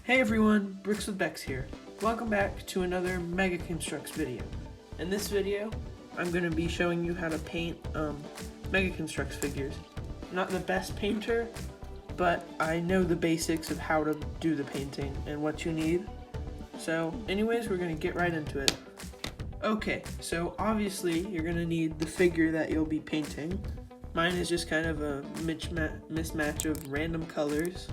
Hey everyone, Bricks with Bex here. Welcome back to another Mega Construx video. In this video, I'm going to be showing you how to paint Mega Construx figures. I'm not the best painter, but I know the basics of how to do the painting and what you need. So anyways, we're going to get right into it. Okay, so obviously you're going to need the figure that you'll be painting. Mine is just kind of a mismatch of random colors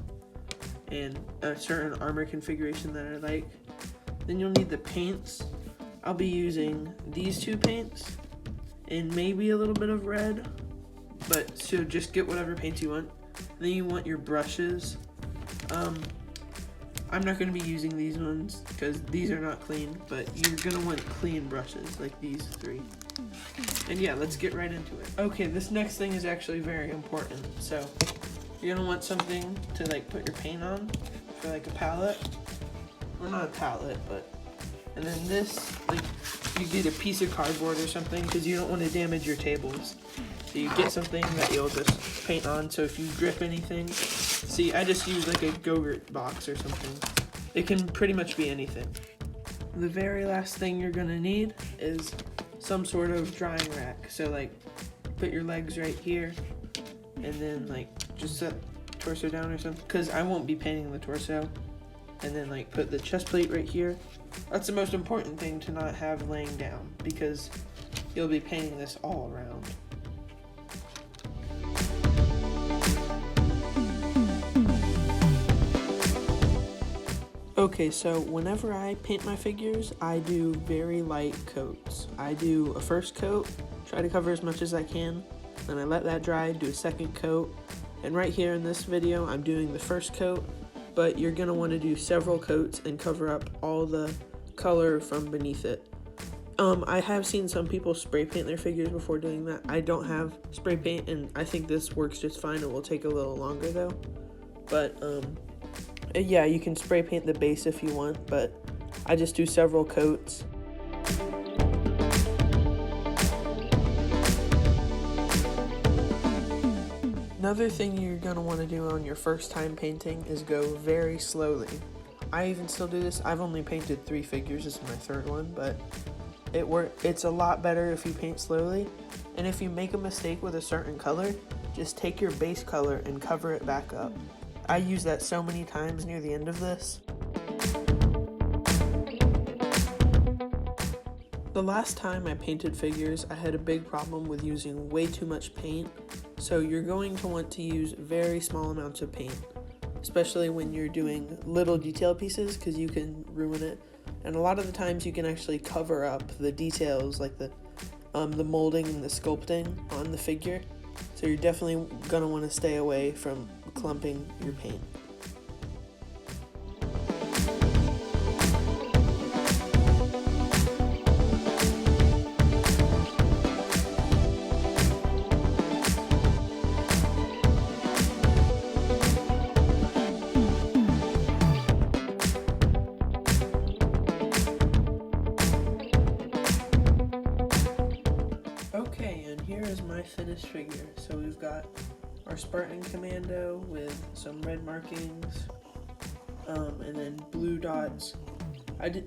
and a certain armor configuration that I like. Then you'll need the paints. I'll be using these two paints and maybe a little bit of red, but so just get whatever paints you want. Then you want your brushes. I'm not going to be using these ones because these are not clean, but you're going to want clean brushes like these three. And yeah, let's get right into it. Okay, this next thing is actually very important. So you're gonna want something to like put your paint on for like a palette, or not a palette, but, and then this, like, you get a piece of cardboard or something because you don't want to damage your tables. So you get something that you'll just paint on, so if you grip anything, see, I just use like a Go-Gurt box or something. It can pretty much be anything. The very last thing you're gonna need is some sort of drying rack. So like, put your legs right here, and then like just set torso down or something, because I won't be painting the torso. And then like put the chest plate right here. That's the most important thing to not have laying down, because you'll be painting this all around. Okay, so whenever I paint my figures, I do very light coats. I do a first coat, try to cover as much as I can, then I let that dry, do a second coat, and right here in this video, I'm doing the first coat, but you're going to want to do several coats and cover up all the color from beneath it. I have seen some people spray paint their figures before doing that. I don't have spray paint, and I think this works just fine. It will take a little longer though, but yeah, you can spray paint the base if you want, but I just do several coats. Another thing you're going to want to do on your first time painting is go very slowly. I even still do this. I've only painted 3 figures. This is my 3rd one, but it's a lot better if you paint slowly. And if you make a mistake with a certain color, just take your base color and cover it back up. I use that so many times near the end of this. The last time I painted figures, I had a big problem with using way too much paint, so you're going to want to use very small amounts of paint, especially when you're doing little detail pieces, because you can ruin it. And a lot of the times you can actually cover up the details, like the molding and the sculpting on the figure, so you're definitely going to want to stay away from clumping your paint. Okay, and here is my finished figure. So we've got our Spartan Commando with some red markings, and then blue dots.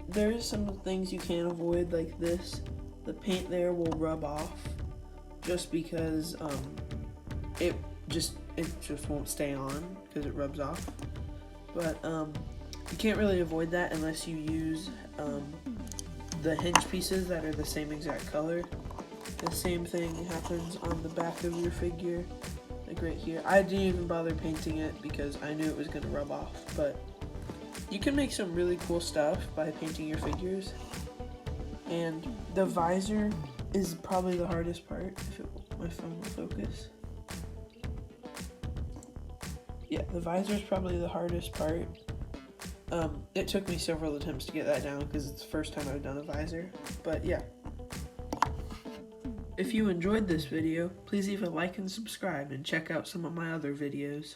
There is some things you can't avoid, like this. The paint there will rub off, just because it just won't stay on because it rubs off. But you can't really avoid that unless you use the hinge pieces that are the same exact color. The same thing happens on the back of your figure, like right here. I didn't even bother painting it because I knew it was going to rub off, but you can make some really cool stuff by painting your figures. And the visor is probably the hardest part, if my phone will focus. Yeah, the visor is probably the hardest part. It took me several attempts to get that down because it's the first time I've done a visor, but yeah. If you enjoyed this video, please leave a like and subscribe, and check out some of my other videos.